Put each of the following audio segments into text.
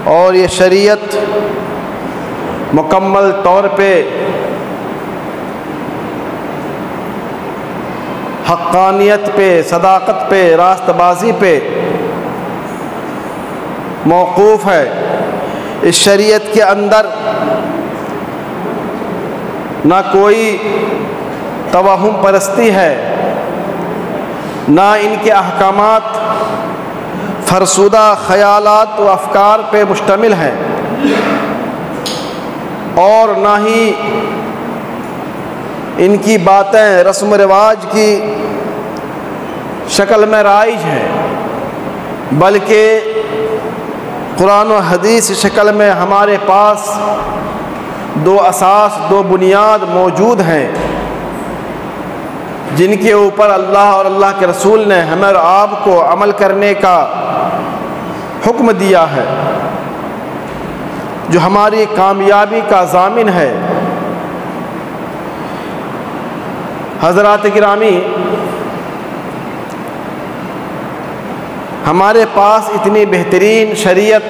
اور یہ شریعت مکمل طور پہ حقانیت پہ، صداقت پہ، راست بازی پہ موقوف ہے۔ اس شریعت کے اندر نہ کوئی توہم پرستی ہے، نہ ان کے احکامات فرسودہ خیالات و افکار پہ مشتمل ہیں، اور نہ ہی ان کی باتیں رسم و رواج کی شکل میں رائج ہیں، بلکہ قرآن و حدیث شکل میں ہمارے پاس دو اساس، دو بنیاد موجود ہیں، جن کے اوپر اللہ اور اللہ کے رسول نے ہمیں اور آپ کو عمل کرنے کا حکم دیا ہے، جو ہماری کامیابی کا ضامن ہے۔ حضرات گرامی، ہمارے پاس اتنی بہترین شریعت،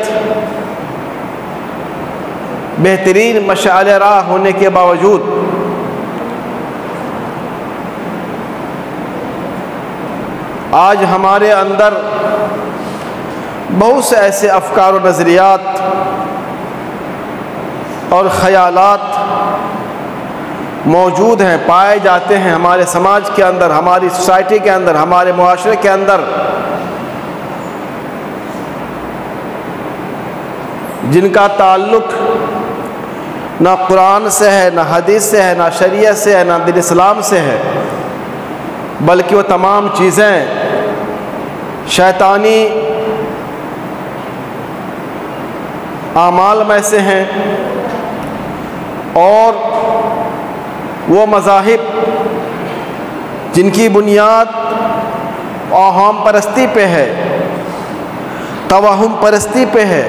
بہترین مشعل راہ ہونے کے باوجود آج ہمارے اندر بہت سے ایسے افکار و نظریات اور خیالات موجود ہیں، پائے جاتے ہیں ہمارے سماج کے اندر، ہماری سوسائٹی کے اندر، ہمارے معاشرے کے اندر، جن کا تعلق نہ قرآن سے ہے، نہ حدیث سے ہے، نہ شریعت سے ہے، نہ دین اسلام سے ہے، بلکہ وہ تمام چیزیں شیطانی اعمال میں سے ہیں، اور وہ مذاہب جن کی بنیاد اوہام پرستی پہ ہے، توہم پرستی پہ ہے،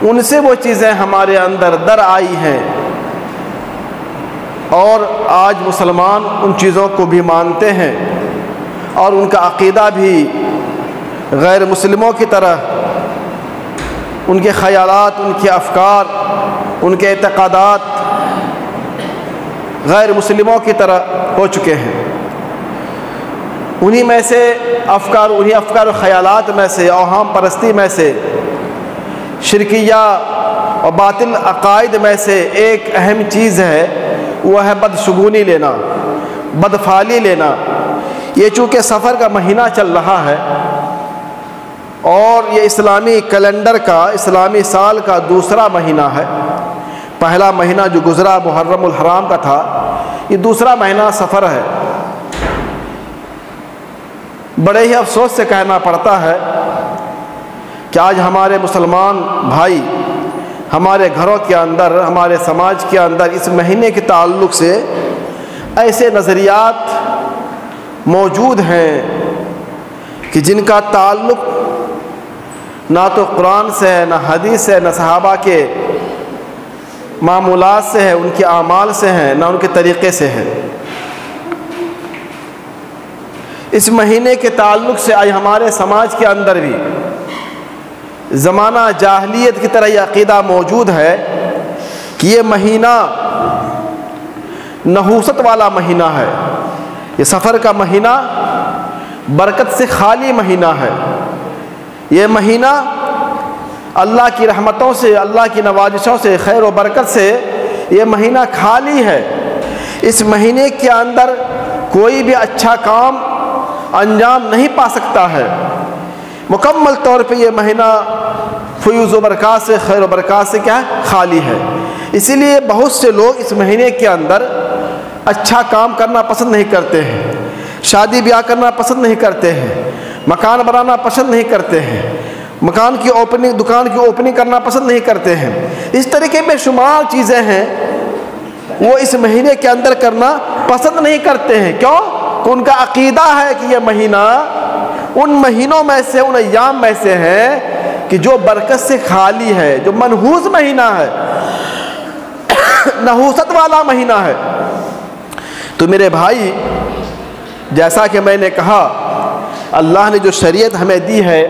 ان سے وہ چیزیں ہمارے اندر در آئی ہیں، اور آج مسلمان ان چیزوں کو بھی مانتے ہیں، اور ان کا عقیدہ بھی غیر مسلموں کی طرح، ان کے خیالات، ان کے افکار، ان کے اعتقادات غیر مسلموں کی طرح ہو چکے ہیں۔ انہی میں سے انہی افکار و خیالات میں سے، اوہام پرستی میں سے، شرکیہ اور باطل عقائد میں سے ایک اہم چیز ہے، وہ ہے بدشگونی لینا، بدفعلی لینا۔ یہ چونکہ سفر کا مہینہ چل رہا ہے، اور یہ اسلامی کیلنڈر کا، اسلامی سال کا دوسرا مہینہ ہے۔ پہلا مہینہ جو گزرا محرم الحرام کا تھا، یہ دوسرا مہینہ سفر ہے۔ بڑے ہی افسوس سے کہنا پڑتا ہے کہ آج ہمارے مسلمان بھائی ہمارے گھروں کے اندر، ہمارے سماج کے اندر اس مہینے کے تعلق سے ایسے نظریات موجود ہیں کہ جن کا تعلق نہ تو قرآن سے ہے، نہ حدیث سے ہے، نہ صحابہ کے معمولات سے ہے، ان کے اعمال سے ہیں، نہ ان کے طریقے سے ہے۔ اس مہینے کے تعلق سے آج ہمارے سماج کے اندر بھی زمانہ جاہلیت کی طرح یہ عقیدہ موجود ہے کہ یہ مہینہ نحوست والا مہینہ ہے، یہ سفر کا مہینہ برکت سے خالی مہینہ ہے، یہ مہینہ اللہ کی رحمتوں سے، اللہ کی نوازشوں سے، خیر و برکت سے یہ مہینہ خالی ہے۔ اس مہینے کے اندر کوئی بھی اچھا کام انجام نہیں پا سکتا ہے۔ مکمل طور پہ یہ مہینہ فیوز و برکات سے، خیر و برکات سے کیا ہے؟ خالی ہے۔ اسی لیے بہت سے لوگ اس مہینے کے اندر اچھا کام کرنا پسند نہیں کرتے ہیں، شادی بیاہ کرنا پسند نہیں کرتے ہیں، مکان بنانا پسند نہیں کرتے ہیں، دکان کی اوپننگ کرنا پسند نہیں کرتے ہیں۔ اس طریقے میں شمار چیزیں ہیں وہ اس مہینے کے اندر کرنا پسند نہیں کرتے ہیں۔ کیوں؟ کہ ان کا عقیدہ ہے کہ یہ مہینہ ان مہینوں میں سے، ان ایام میں سے ہے کہ جو برکت سے خالی ہے، جو منحوس مہینہ ہے، نحوست والا مہینہ ہے۔ تو میرے بھائی، جیسا کہ میں نے کہا، اللہ نے جو شریعت ہمیں دی ہے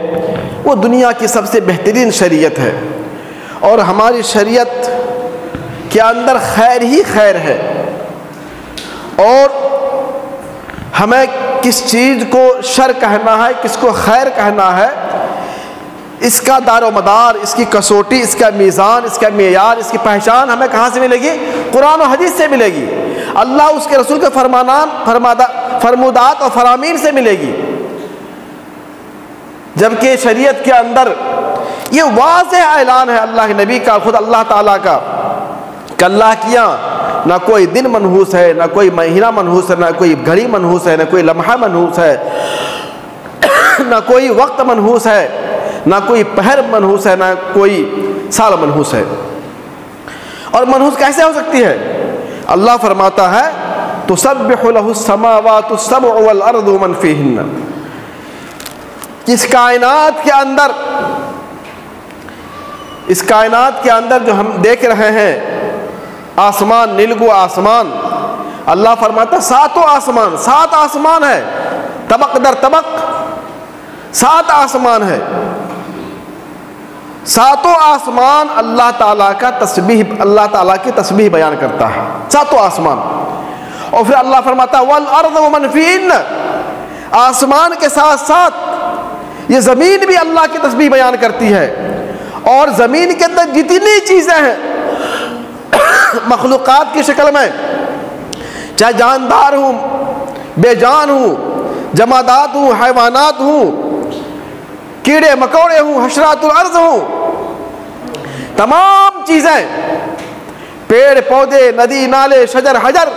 وہ دنیا کی سب سے بہترین شریعت ہے۔ اور ہماری شریعت کے اندر خیر ہی خیر ہے، اور ہمیں کس چیز کو شر کہنا ہے، کس کو خیر کہنا ہے، اس کا دار و مدار، اس کی کسوٹی، اس کا میزان، اس کا معیار، اس کی پہچان ہمیں کہاں سے ملے گی؟ قرآن و حدیث سے ملے گی، اللہ اس کے رسول کے فرمودات اور فرامین سے ملے گی۔ جبکہ شریعت کے اندر یہ واضح اعلان ہے اللہ کے نبی کا، خود اللہ تعالیٰ کا، کہ اللہ کیا نہ کوئی دن منحوس ہے، نہ کوئی مہینہ منحوس ہے، نہ کوئی گھڑی منحوس ہے، نہ کوئی لمحہ منحوس ہے، نہ کوئی وقت منحوس ہے، نہ کوئی پہر منحوس ہے، نہ کوئی سال منحوس ہے۔ اور منحوس کیسے ہو سکتی ہے؟ اللہ فرماتا ہے تسبح له السماوات السبع والارض ومن فیہن، اس کائنات کے اندر جو ہم دیکھ رہے ہیں، آسمان، نیلگو آسمان، اللہ فرماتا ساتوں آسمان، 7 آسمان ہے، طبق در طبق 7 آسمان ہے، ساتوں آسمان اللہ تعالیٰ کا تسبیح، اللہ تعالیٰ کی تسبیح بیان کرتا ہے، 7 آسمان۔ اور پھر اللہ فرماتا والارض ومن فیہن، آسمان کے ساتھ ساتھ یہ زمین بھی اللہ کی تسبیح بیان کرتی ہے، اور زمین کے اندر جتنی چیزیں ہیں مخلوقات کی شکل میں، چاہے جاندار ہوں، بے جان ہوں، جمادات ہوں، حیوانات ہوں، کیڑے مکوڑے ہوں، حشرات الارض ہوں، تمام چیزیں، پیڑ پودے، ندی نالے، شجر حجر،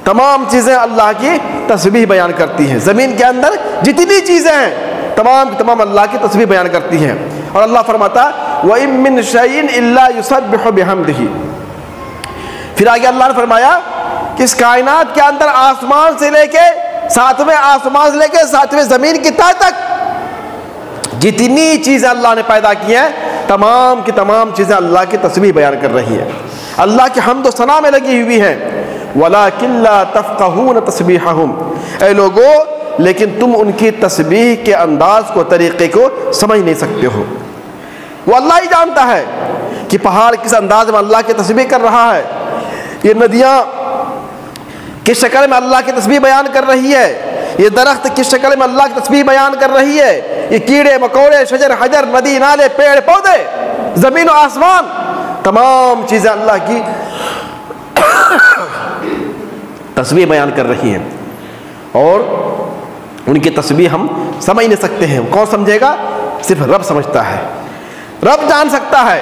تمام چیزیں اللہ کی تسبیح بیان کرتی ہیں۔ زمین کے اندر جتنی چیزیں ہیں تمام تمام اللہ کی تسبیح بیان کرتی ہیں۔ اور اللہ فرماتا وَإِن مِّن شَيْءٍ إِلَّا يُسَبِّحُ بِحَمْدِهِ، پھر آگے اللہ نے فرمایا کہ اس کائنات کے اندر آسمان سے لے کے 7ویں آسمان سے لے کے 7ویں زمین کی تہ تک جتنی چیزیں اللہ نے پیدا کی ہیں، تمام کی تمام چیزیں اللہ کی تسبیح بیان کر رہی ہیں، اللہ کی حمد و ثنا میں لگی ہوئی ہیں۔ وَلَٰكِن لَّا تَفْقَهُونَ تَسْبِيحَهُمْ، اے لوگو لیکن تم ان کی تسبیح کے انداز کو، طریقے کو سمجھ نہیں سکتے ہو۔ وہ اللہ ہی جانتا ہے کہ پہاڑ کس انداز میں اللہ کی تسبیح کر رہا ہے، یہ ندیاں کس شکل میں اللہ کی تسبیح بیان کر رہی ہے، یہ درخت کس شکل میں اللہ کی تسبیح بیان کر رہی ہے، یہ کیڑے مکوڑے، شجر حجر، ندی نالے، پیڑ پودے، زمین و آسمان، تمام چیزیں اللہ کی تسبیح بیان کر رہی ہیں، اور ان کی تسبیح ہم سمجھ نہیں سکتے ہیں۔ کون سمجھے گا؟ صرف رب سمجھتا ہے، رب جان سکتا ہے،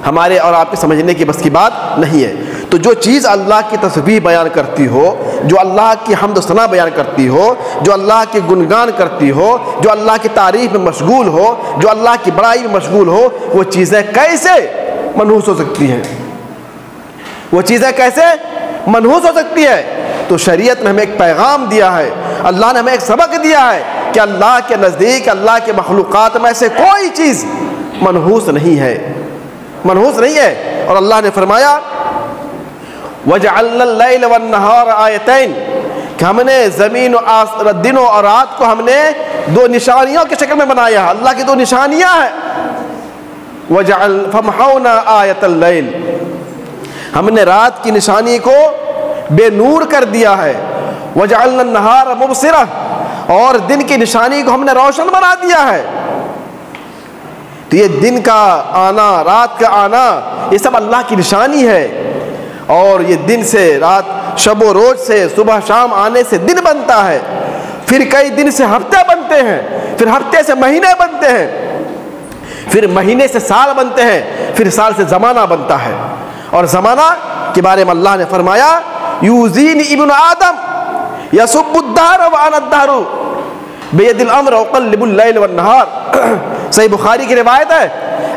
ہمارے اور آپ کے سمجھنے کی بس کی بات نہیں ہے۔ تو جو چیز اللہ کی تسبیح بیان کرتی ہو، جو اللہ کی حمد و ثنا بیان کرتی ہو، جو اللہ کے گنگان کرتی ہو، جو اللہ کی تعریف میں مشغول ہو، جو اللہ کی بڑائی میں مشغول ہو، وہ چیزیں کیسے منحوس ہو سکتی ہیں؟ وہ چیزیں کیسے منحوس ہو سکتی ہے؟ تو شریعت نے ہمیں ایک پیغام دیا ہے، اللہ نے ہمیں ایک سبق دیا ہے کہ اللہ کے نزدیک، اللہ کے مخلوقات میں سے کوئی چیز منحوس نہیں ہے، منحوس نہیں ہے۔ اور اللہ نے فرمایا وَجَعَلْنَا اللَّيْلَ وَالنَّهَارَ آیَتَيْنِ، کہ ہم نے زمین و دن اور رات کو ہم نے 2 نشانیوں کی شکل میں بنایا ہے، اللہ کی 2 نشانیاں ہیں۔ فَمَحَوْنَا آیَةَ اللَّيْلِ، ہم نے رات کی نشانی کو بے نور کر دیا ہے، وَجَعَلْنَا النَّهَارَ مُبْصِرَةً، اور دن کی نشانی کو ہم نے روشن بنا دیا ہے۔ تو یہ دن کا آنا، رات کا آنا، یہ سب اللہ کی نشانی ہے، اور یہ دن سے رات، شب و روز سے، صبح شام آنے سے دن بنتا ہے، پھر کئی دن سے ہفتے بنتے ہیں، پھر ہفتے سے مہینے بنتے ہیں، پھر مہینے سے سال بنتے ہیں، پھر سال سے زمانہ بنتا ہے۔ اور زمانہ کے بارے میں اللہ نے فرمایا یوزین ابن آدم یسب الدہر وانا الدہر بید الامر اقلب اللیل والنہار، صحیح بخاری کی روایت ہے،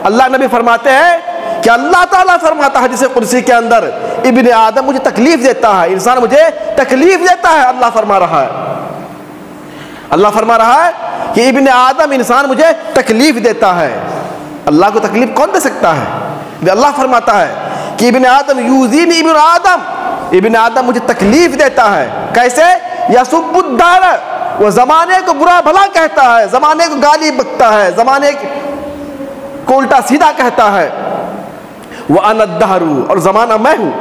اللہ نبی فرماتے ہیں کہ اللہ تعالیٰ فرماتا ہے حدیث قدسی کے اندر، ابن آدم مجھے تکلیف دیتا ہے، انسان مجھے تکلیف دیتا ہے، اللہ فرما رہا ہے، اللہ فرما رہا ہے کہ ابن آدم، انسان مجھے تکلیف دیتا ہے۔ اللہ کو تکلیف کون دے سکتا ہے؟ اللہ فرماتا ہے کہ ابن آدم یوزین ابن آدم، ابن آدم مجھے تکلیف دیتا ہے، کیسے؟ یسب الدہر، وہ زمانے کو برا بھلا کہتا ہے، زمانے کو گالی بکتا ہے، زمانے کو الٹا سیدھا کہتا ہے. وَأَنَا الدَّهْرُ، اور زمانہ میں ہوں.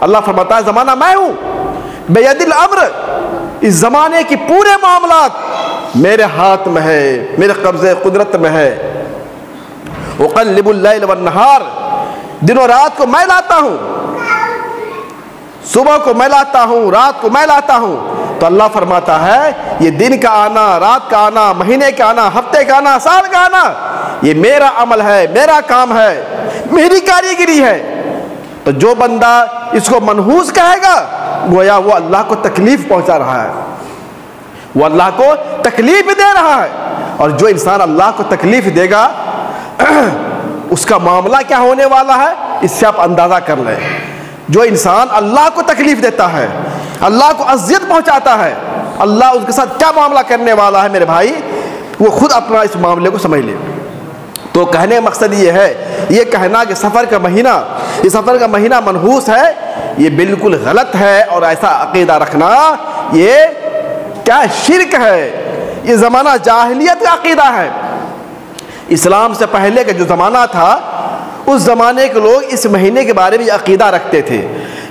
اللہ فرماتا ہے زمانہ میں ہوں. بِيَدِ الْأَمْرِ، اس زمانے کی پورے معاملات میرے ہاتھ میں ہے، میرے قبضے قدرت میں ہے. اقلب اللیل والنہار، دن و رات کو میں لاتا ہوں، صبح کو میں لاتا ہوں، رات کو میں لاتا ہوں. تو اللہ فرماتا ہے یہ دن کا آنا، رات کا آنا، مہینے کا آنا، ہفتے کا آنا، سال کا آنا، یہ میرا عمل ہے، میرا کام ہے، میری کاریگری ہے. تو جو بندہ اس کو منحوس کہے گا گویا وہ اللہ کو تکلیف پہنچا رہا ہے، وہ اللہ کو تکلیف دے رہا ہے. اور جو انسان اللہ کو تکلیف دے گا اس کا معاملہ کیا ہونے والا ہے اس سے آپ اندازہ کر لیں. جو انسان اللہ کو تکلیف دیتا ہے، اللہ کو اذیت پہنچاتا ہے، اللہ اس کے ساتھ کیا معاملہ کرنے والا ہے میرے بھائی، وہ خود اپنا اس معاملے کو سمجھ لے. تو کہنے کا مقصد یہ ہے، یہ کہنا کہ سفر کا مہینہ، یہ سفر کا مہینہ منحوس ہے، یہ بالکل غلط ہے. اور ایسا عقیدہ رکھنا یہ کیا شرک ہے، یہ زمانہ جاہلیت کا عقیدہ ہے. اسلام سے پہلے کا جو زمانہ تھا اس زمانے کے لوگ اس مہینے کے بارے میں یہ عقیدہ رکھتے تھے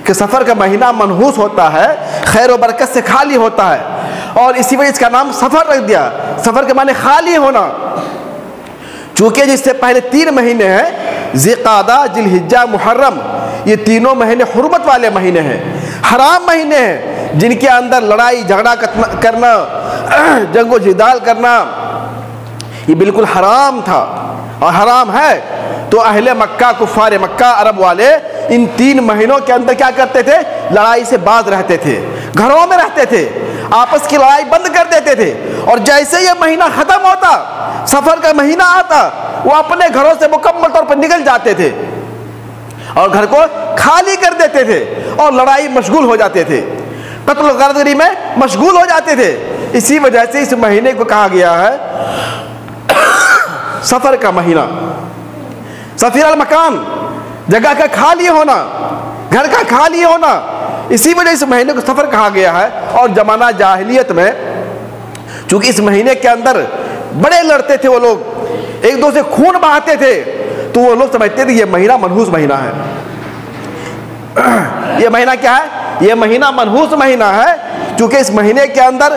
کہ سفر کا مہینہ منحوس ہوتا ہے، خیر و برکت سے خالی ہوتا ہے، اور اسی وجہ اس کا نام سفر رکھ دیا. سفر کے معنی خالی ہونا. چونکہ جس سے پہلے 3 مہینے ہیں، ذی قعدہ، ذی الحجہ، محرم، یہ تینوں مہینے حرمت والے مہینے ہیں، حرام مہینے ہیں، جن کے اندر لڑائی جھگڑا کرنا، جنگ و جدال کرنا یہ بالکل حرام تھا اور حرام ہے. تو اہل مکہ، کفار مکہ، عرب والے ان 3 مہینوں کے اندر کیا کرتے تھے؟ لڑائی سے باز رہتے تھے، گھروں میں رہتے تھے، آپس کی لڑائی بند کر دیتے تھے. اور جیسے یہ مہینہ ختم ہوتا، سفر کا مہینہ آتا، وہ اپنے گھروں سے مکمل طور پر نکل جاتے تھے اور گھر کو خالی کر دیتے تھے اور لڑائی مشغول ہو جاتے تھے، قتل و غارت میں مشغول ہو جاتے تھے. اسی وجہ سے اس مہینے کو کہا گیا ہے سفر کا مہینہ. سفیر المکان، جگہ کا خالی ہونا، گھر کا خالی ہونا، اسی وجہ اس مہینے کو سفر کہا گیا ہے. اور زمانہ جاہلیت میں چونکہ اس مہینے کے اندر بڑے لڑتے تھے وہ لوگ، ایک دوسرے سے خون بہاتے تھے، تو وہ لوگ سمجھتے تھے یہ مہینہ منحوس مہینہ ہے. یہ مہینہ کیا ہے؟ یہ مہینہ منحوس مہینہ ہے، چونکہ اس مہینے کے اندر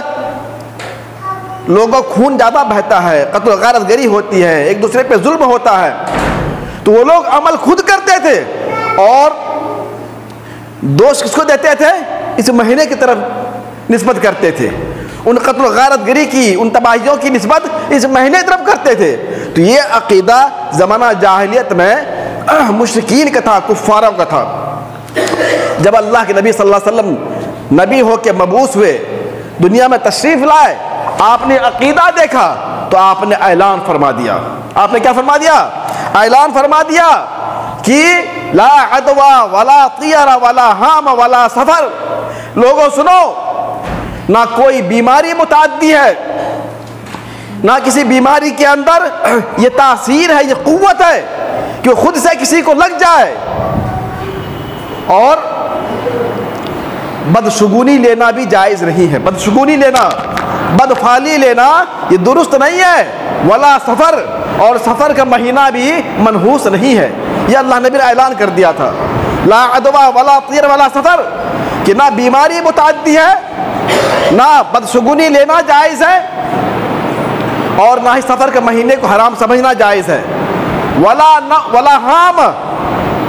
لوگوں خون زیادہ بہتا ہے، قتل و غارت گری ہوتی ہے، ایک دوسرے پہ ظلم ہوتا ہے. تو وہ لوگ عمل خود کرتے تھے اور دوست کس کو دیتے تھے؟ اس مہینے کی طرف نسبت کرتے تھے. ان قتل و غارت گری کی، ان تباہیوں کی نسبت اس مہینے کی طرف کرتے تھے. تو یہ عقیدہ زمانہ جاہلیت میں مشرکین کا تھا، کفاروں کا تھا. جب اللہ کے نبی صلی اللہ علیہ وسلم نبی ہو کے مبعوث ہوئے، دنیا میں تشریف لائے، آپ نے عقیدہ دیکھا تو آپ نے اعلان فرما دیا. آپ نے کیا فرما دیا؟ اعلان فرما دیا کہ لا عدوى ولا طیر ولا ہام ولا سفر. لوگوں سنو، نہ کوئی بیماری متعدی ہے، نہ کسی بیماری کے اندر یہ تاثیر ہے، یہ قوت ہے کہ خود سے کسی کو لگ جائے، اور بدشگونی لینا بھی جائز نہیں ہے. بدشگونی لینا، بدفعلی لینا یہ درست نہیں ہے. ولا سفر، اور سفر کا مہینہ بھی منحوس نہیں ہے. یہ اللہ نبی نے اعلان کر دیا تھا، لا عدوى ولا طیر ولا سفر، کہ نہ بیماری متعدی ہے، نہ بدشگونی لینا جائز ہے، اور نہ ہی سفر کے مہینے کو حرام سمجھنا جائز ہے. ولا ہام،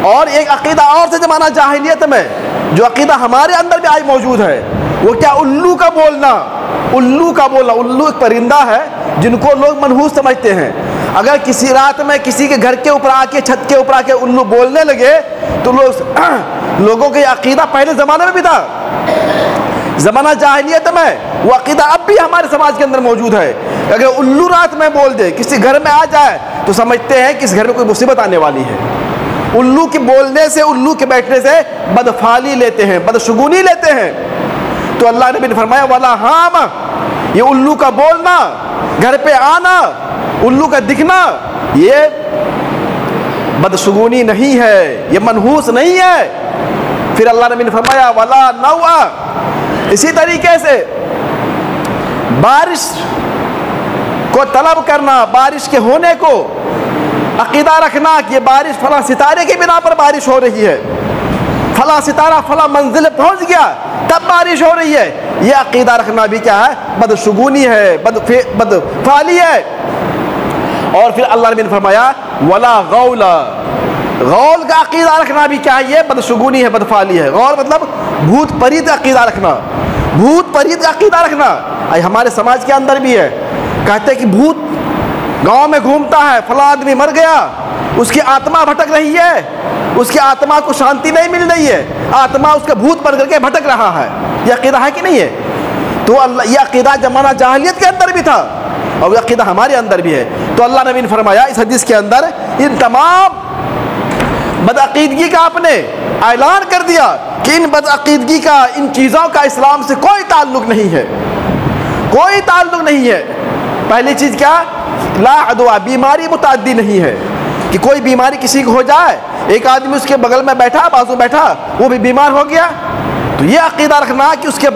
اور ایک عقیدہ اور سے زمانہ جاہلیت میں جو عقیدہ ہمارے اندر بھی آج موجود ہے، وہ کیا؟ الو کا بولنا. الو کا بولنا، الو ایک پرندہ ہے جن کو لوگ منحوس سمجھتے ہیں. اگر کسی رات میں کسی کے گھر کے اوپر آ کے، چھت کے اوپر آ کے الو بولنے لگے تو لوگوں کا یہ عقیدہ پہلے زمانے میں بھی تھا، زمانہ جاہلیت میں. وہ عقیدہ اب بھی ہمارے سماج کے اندر موجود ہے. اگر الو رات میں بول دے، کسی گھر میں آ جائے، تو سمجھتے ہیں کہ اس گھر میں کوئی مصیبت آنے والی ہے. الو کے بولنے سے، الو کے بیٹھنے سے بدفعلی لیتے ہیں، بدشگونی لیتے ہیں. تو اللہ نبی نے فرمایا ولا ہام، یہ الو کا بولنا، گھر پہ آنا، الو کا دکھنا، یہ بدشگونی نہیں ہے، یہ منحوس نہیں ہے. پھر اللہ نبی نے فرمایا ولا نوء. اسی طریقے سے بارش کو طلب کرنا، بارش کے ہونے کو عقیدہ رکھنا کہ یہ بارش فلاں ستارے کی بنا پر بارش ہو رہی ہے، فلاں ستارہ فلاں منزل پہنچ گیا تب بارش ہو رہی ہے، یہ عقیدہ رکھنا بھی کیا ہے؟ بدشگونی ہے، بدفعلی ہے۔ اور پھر اللہ نے فرمایا ولا غول، غول کا عقیدہ رکھنا بھی کیا ہے؟ یہ بدشگونی ہے، بدفعلی ہے۔ غول مطلب بھوت پریت کا عقیدہ رکھنا، بھوت پریت کا عقیدہ رکھنا ہمارے سماج کے اندر بھی ہے۔ کہتے ہیں کہ بھوت گاؤں میں گھومتا ہے، فلاں آدمی مر گیا، اس کی آتما بھٹک رہی ہے، اس کی آتما کو شانتی نہیں مل رہی ہے، آتما اس کا بھوت بن کر کے بھٹک رہا ہے۔ یہ عقیدہ ہے کہ نہیں ہے؟ تو اللہ یہ عقیدہ زمانہ جاہلیت کے اندر بھی تھا اور یہ عقیدہ ہمارے اندر بھی ہے۔ تو اللہ نبی نے فرمایا اس حدیث کے اندر ان تمام بدعقیدگی کا آپ نے اعلان کر دیا کہ ان بدعقیدگی کا، ان چیزوں کا اسلام سے کوئی تعلق نہیں ہے، کوئی تعلق نہیں ہے۔ پہلی چیز کیا؟ لا عدوہ، بیماری متعدی نہیں ہے کہ کوئی بیماری کسی کو ہو جائے، ایک آدمی اس کے بغل میں بیٹھا، بازو بیٹھا، وہ بھی بیمار ہو گیا، تو یہ عقیدہ رکھنا کہ اس کے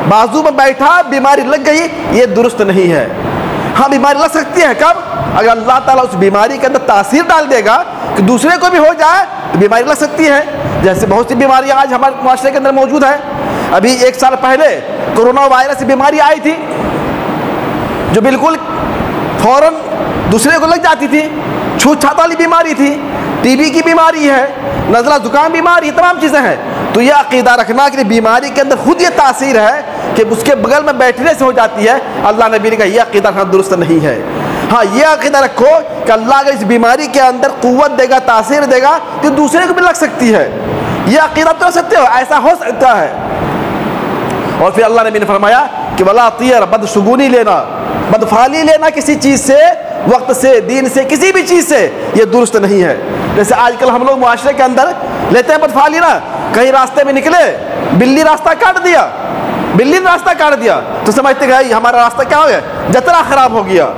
بازو میں بیٹھا بیماری لگ گئی، یہ درست نہیں ہے۔ ہاں بیماری لگ سکتی ہے، کب؟ اگر اللہ تعالیٰ اس بیماری کے اندر تاثیر ڈال دے گا کہ دوسرے کو بھی ہو جائے تو بیماری لگ سکتی ہے۔ جیسے بہت سی بیماریاں آج ہمارے معاشرے کے اندر موجود ہیں۔ ابھی 1 سال پہلے کورونا وائرس بیماری آئی تھی جو بالکل فوراً دوسرے کو لگ جاتی تھی، چھوت چھات والی بیماری تھی، ٹی بی کی بیماری ہے، نزلہ زکام بیماری، تمام چیزیں ہیں۔ تو یہ عقیدہ رکھنا کہ بیماری کے اندر خود یہ تاثیر ہے کہ اس کے بغل میں بیٹھنے سے ہو جاتی ہے، اللہ نبی نے کہا یہ عقیدہ رکھنا درست نہیں ہے۔ ہاں یہ عقیدہ رکھو کہ اللہ اگر اس بیماری کے اندر قوت دے گا، تاثیر دے گا تو دوسرے کو بھی لگ سکتی ہے، یہ عقیدہ تو سکتے ہو، ایسا ہو سکتا ہے۔ اور پھر اللہ نبی نے فرمایا کہ ولا طیر، بدشگونی لینا، بدفعلی لینا کسی چیز سے، وقت سے، دین سے، کسی بھی چیز سے، یہ درست نہیں ہے۔ جیسے آج کل ہم لوگ معاشرے کے اندر لیتے ہیں بدفعلی نا، کہیں راستے میں نکلے، بلی راستہ کاٹ دیا، بلی نے راستہ کاٹ دیا تو سمجھتے کہ ہمارا راستہ کیا ہو گیا؟ جترا خراب ہو گیا،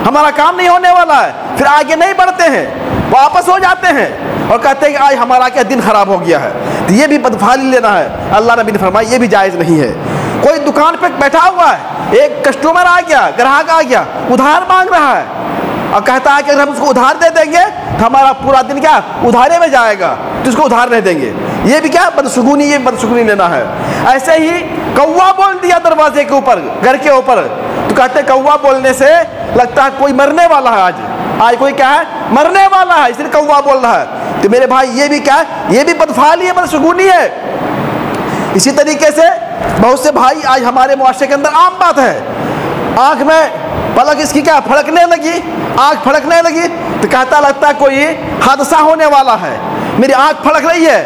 ہمارا کام نہیں ہونے والا ہے، پھر آگے نہیں بڑھتے ہیں، واپس ہو جاتے ہیں اور کہتے ہیں کہ آج ہمارا کیا دن خراب ہو گیا ہے۔ تو یہ بھی بدفعلی لینا ہے، اللہ نبی نے فرمایا یہ بھی جائز نہیں ہے۔ کوئی دکان پہ بیٹھا ہوا ہے، ایک کسٹمر آ گیا، گراہک آ گیا، ادھار مانگ رہا ہے اور کہتا ہے کہ اگر ہم اس کو ادھار دے دیں گے تو ہمارا پورا دن کیا ادھارے میں جائے گا، تو اس کو ادھار نہیں دیں گے، یہ بھی کیا بدشگونی، یہ بدشگونی لینا ہے۔ ایسے ہی کوا بول دیا دروازے کے اوپر، گھر کے اوپر، تو کہتے ہیں کوا بولنے سے لگتا ہے کوئی مرنے والا ہے، آج کوئی کیا ہے مرنے والا ہے، اس لیے کوا بول رہا ہے۔ تو میرے بھائی یہ بھی کیا ہے؟ یہ بھی بدفعلی ہے، بدشگونی ہے۔ اسی طریقے سے بہت سے بھائی آج ہمارے معاشرے کے اندر عام بات ہے، آنکھ میں پلک اس کی کیا پھڑکنے لگی، آنکھ پھڑکنے لگی تو کہتا لگتا ہے کوئی حادثہ ہونے والا ہے، میری آنکھ پھڑک رہی ہے،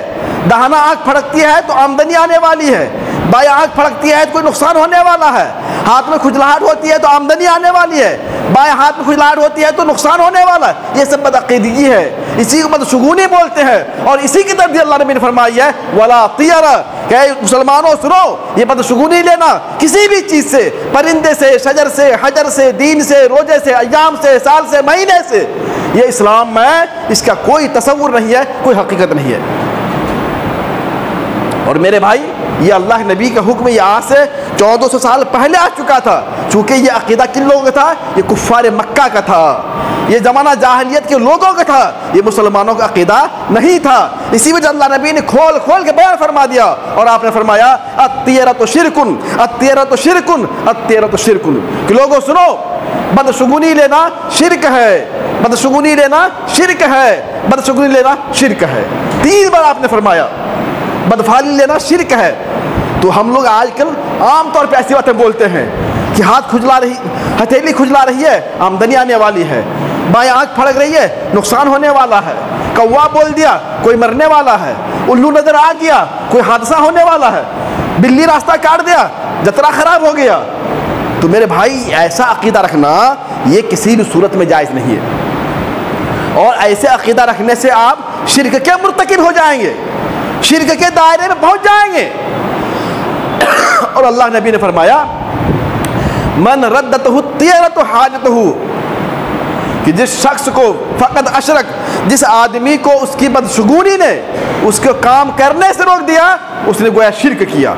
داہنا آنکھ پھڑکتی ہے تو آمدنی آنے والی ہے، بائیں آنکھ پھڑکتی ہے تو کوئی نقصان ہونے والا ہے، ہاتھ میں کھجلاہٹ ہوتی ہے تو آمدنی آنے والی ہے، بائیں ہاتھ میں کھجلاہٹ ہوتی ہے تو نقصان ہونے والا ہے۔ یہ سب بدعقیدگی ہے، اسی کو بدشگونی بولتے ہیں، اور اسی کی طرف اللہ نبی نے فرمائی ہے ولا طیر، کہ مسلمانوں سنو یہ بدشگونی لینا کسی بھی چیز سے، پرندے سے، شجر سے، حجر سے، دین سے، روزے سے، ایام سے، سال سے، مہینے سے، یہ اسلام میں اس کا کوئی تصور نہیں ہے، کوئی حقیقت نہیں ہے۔ اور میرے بھائی یہ اللہ نبی کا حکم یہ آج سے 1400 سال پہلے آ چکا تھا، چونکہ یہ عقیدہ کن لوگوں کا تھا؟ یہ کفار مکہ کا تھا، یہ زمانہ جاہلیت کے لوگوں کا تھا، یہ مسلمانوں کا عقیدہ نہیں تھا۔ اسی وجہ اللہ نبی نے کھول کھول کے بیان فرما دیا اور آپ نے فرمایا الطیرۃ شرکن، الطیرۃ شرکن، الطیرۃ شرکن، کہ لوگوں سنو بدشگونی لینا شرک ہے، بدشگونی لینا شرک ہے، بدشگونی لینا شرک ہے، 3 بار آپ نے فرمایا بدفعلی لینا شرک ہے۔ تو ہم لوگ آج کل عام طور پہ ایسی باتیں بولتے ہیں کہ ہاتھ کھجلا رہی، ہتھیلی کھجلا رہی ہے، آمدنی آنے والی ہے، بائیں آنکھ پھڑک رہی ہے، نقصان ہونے والا ہے، کوا بول دیا کوئی مرنے والا ہے، الو نظر آ گیا کوئی حادثہ ہونے والا ہے، بلی راستہ کاٹ دیا جترا خراب ہو گیا۔ تو میرے بھائی ایسا عقیدہ رکھنا یہ کسی بھی صورت میں جائز نہیں ہے، اور ایسے عقیدہ رکھنے سے آپ شرک کے مرتکب ہو جائیں گے، شرک کے دائرے میں پہنچ جائیں گے۔ اور اللہ نبی نے فرمایا من ردتہ الطیرۃ حاجتہ، کہ جس شخص کو فقط اشرک، جس آدمی کو اس کی بدشگونی نے اس کو کام کرنے سے روک دیا، اس نے گویا شرک کیا۔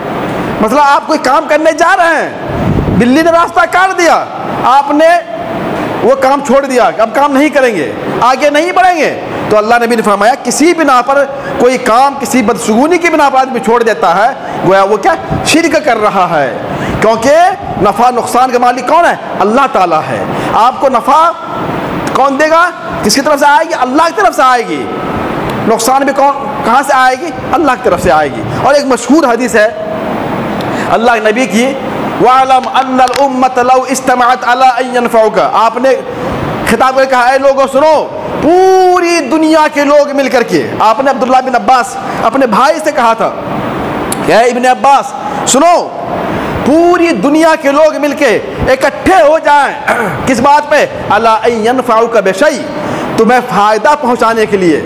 مثلا آپ کوئی کام کرنے جا رہے ہیں، بلی نے راستہ کاٹ دیا، آپ نے وہ کام چھوڑ دیا، اب کام نہیں کریں گے، آگے نہیں بڑھیں گے، تو اللہ نبی نے فرمایا کسی بنا پر کوئی کام کسی بدشگونی کی بنا پر آدمی چھوڑ دیتا ہے، گویا وہ کیا شرک کر رہا ہے، کیونکہ نفع نقصان کا مالک کون ہے؟ اللہ تعالیٰ ہے۔ آپ کو نفع کون دے گا؟ کس کی طرف سے آئے گی؟ اللہ کی طرف سے آئے گی۔ نقصان بھی کہاں سے آئے گی؟ اللہ کی طرف سے آئے گی۔ اور ایک مشہور حدیث ہے اللہ کے نبی کی، وَعْلَمْ أَنَّ الْأُمَّةَ لَوْ اجْتَمَعَتْ عَلَىٰ أَن يَنفَعُوكَ، آپ نے خطاب کر کے کہا اے لوگوں سنو، پوری دنیا کے لوگ مل کر کے، آپ نے عبداللہ بن عباس اپنے بھائی سے کہا تھا کہ اے ابن عباس سنو، پوری دنیا کے لوگ مل کے اکٹھے ہو جائیں کس بات پہ؟ عَلَىٰ أَن يَنفَعُوكَ بِشَيْءٍ، تمہیں فائدہ پہنچانے کے لیے،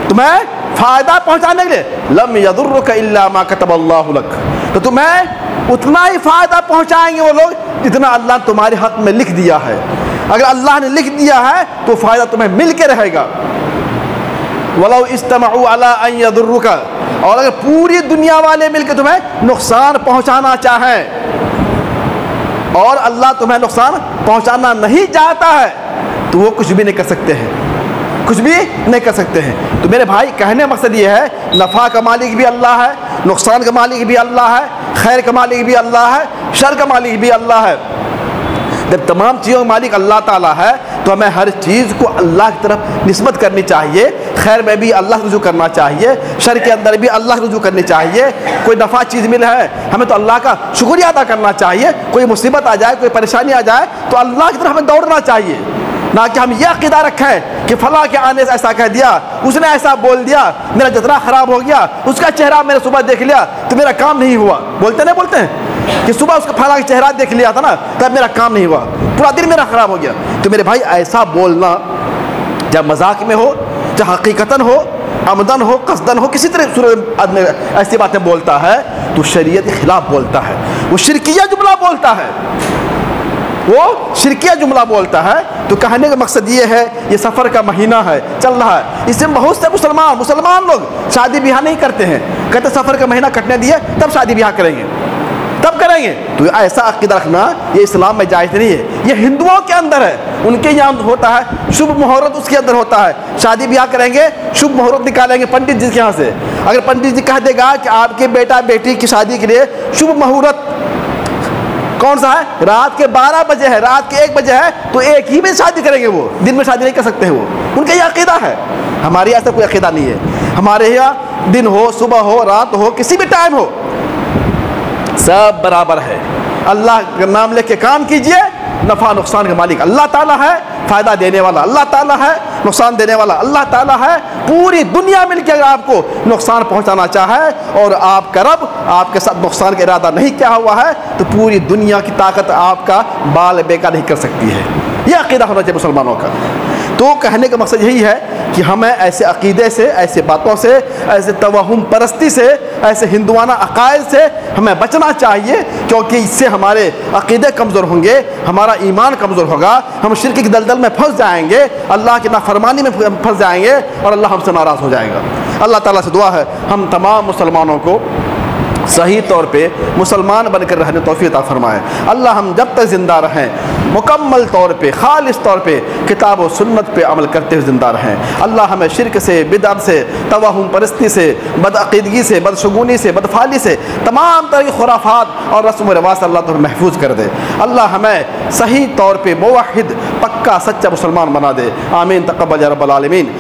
تمہیں فائدہ پہنچانے کے لیے، لَمْ يَضُرُّكَ إِلَّا مَا كَتَبَ اللَّهُ لَكَ، تو تمہیں اتنا ہی فائدہ پہنچائیں گے وہ لوگ جتنا اللہ نے تمہارے حق میں لکھ دیا ہے۔ اگر اللہ نے لکھ دیا ہے تو فائدہ تمہیں مل کے رہے گا۔ وَلَوْ اجْتَمَعُوا عَلَىٰ أَن يَضُرُّكَ، اور اگر پوری دنیا والے مل کے تمہیں نقصان پہنچانا چاہیں اور اللہ تمہیں نقصان پہنچانا نہیں چاہتا ہے تو وہ کچھ بھی نہیں کر سکتے ہیں، کچھ بھی نہیں کر سکتے ہیں۔ تو میرے بھائی کہنے مقصد یہ ہے، نفع کا مالک بھی اللہ ہے، نقصان کا مالک بھی اللہ ہے، خیر کا مالک بھی اللہ ہے، شر کا مالک بھی اللہ ہے۔ جب تمام چیزوں کا مالک اللہ تعالیٰ ہے تو ہمیں ہر چیز کو اللہ کی طرف نسبت کرنی چاہیے، خیر میں بھی اللہ رجوع کرنا چاہیے، شر کے اندر بھی اللہ رجوع کرنی چاہیے۔ کوئی نفع چیز مل ہے ہمیں تو اللہ کا شکریہ ادا کرنا چاہیے، کوئی مصیبت آ جائے، کوئی پریشانی آ جائے تو اللہ کی طرف ہمیں دوڑنا چاہیے، نہ کہ ہم یہ عقیدہ رکھیں کہ فلاں کے آنے سے ایسا کہہ دیا، اس نے ایسا بول دیا، میرا جتنا خراب ہو گیا، اس کا چہرہ میں نے صبح دیکھ لیا تو میرا کام نہیں ہوا۔ بولتے نہیں بولتے ہیں کہ صبح اس کا فلاں کا چہرہ دیکھ لیا تھا نا تب میرا کام نہیں ہوا، پورا دن میرا خراب ہو گیا۔ تو میرے بھائی ایسا بولنا جب مذاق میں ہو، چاہے حقیقتاً ہو، عمدن ہو، قصدن ہو، کسی طرح صورت آدمی ایسی باتیں بولتا ہے تو شریعت کے خلاف بولتا ہے، وہ شرکیہ جملہ بولتا ہے، وہ شرکیہ جملہ بولتا ہے۔ تو کہنے کا مقصد یہ ہے، یہ سفر کا مہینہ ہے، چل رہا ہے، اس میں بہت سے مسلمان لوگ شادی بیاہ نہیں کرتے ہیں، کہتے سفر کا مہینہ کٹنے دیے تب شادی بیاہ کریں گے، تب کریں گے۔ تو ایسا عقیدہ رکھنا یہ اسلام میں جائز نہیں ہے، یہ ہندوؤں کے اندر ہے، ان کے یہاں ہوتا ہے شبھ مہورت، اس کے اندر ہوتا ہے شادی بیاہ کریں گے، شبھ مہورت نکالیں گے پنڈت جی کے یہاں سے۔ اگر پنڈت جی کہہ دے گا کہ آپ کے بیٹا بیٹی کی شادی کے لیے شبھ مہورت کون سا ہے؟ رات کے 12 بجے ہے، رات کے 1 بجے ہے، تو ایک ہی میں شادی کریں گے، وہ دن میں شادی نہیں کر سکتے ہیں، وہ ان کا یہ عقیدہ ہے۔ ہمارے ایسا کوئی عقیدہ نہیں ہے، ہمارے یہاں دن ہو، صبح ہو، رات ہو، کسی بھی ٹائم ہو، سب برابر ہے۔ اللہ کا نام لے کے کام کیجئے، نفع نقصان کا مالک اللہ تعالیٰ ہے، فائدہ دینے والا اللہ تعالیٰ ہے، نقصان دینے والا اللہ تعالیٰ ہے۔ پوری دنیا مل کے اگر آپ کو نقصان پہنچانا چاہے اور آپ کا رب آپ کے ساتھ نقصان کا ارادہ نہیں کیا ہوا ہے تو پوری دنیا کی طاقت آپ کا بال بیکار نہیں کر سکتی ہے۔ یہ عقیدہ ہونا چاہیے مسلمانوں کا۔ تو کہنے کا مقصد یہی ہے کہ ہمیں ایسے عقیدے سے، ایسے باتوں سے، ایسے توہم پرستی سے، ایسے ہندوانہ عقائد سے ہمیں بچنا چاہیے، کیونکہ اس سے ہمارے عقیدے کمزور ہوں گے، ہمارا ایمان کمزور ہوگا، ہم شرک کی دلدل میں پھنس جائیں گے، اللہ کی نافرمانی میں پھنس جائیں گے اور اللہ ہم سے ناراض ہو جائے گا۔ اللہ تعالیٰ سے دعا ہے ہم تمام مسلمانوں کو صحیح طور پہ مسلمان بن کر رہنے توفیق عطا فرمائے۔ اللہ ہم جب تک زندہ رہیں مکمل طور پہ، خالص طور پہ کتاب و سنت پہ عمل کرتے ہوئے زندہ رہیں۔ اللہ ہمیں شرک سے، بدعت سے، توہم پرستی سے، بدعقیدگی سے، بدشگونی سے، بدفعلی سے، تمام طرح کی خرافات اور رسم و رواج سے اللہ تعالیٰ محفوظ کر دے۔ اللہ ہمیں صحیح طور پہ موحد، پکا سچا مسلمان بنا دے۔ آمین، تقبل یا رب العالمین۔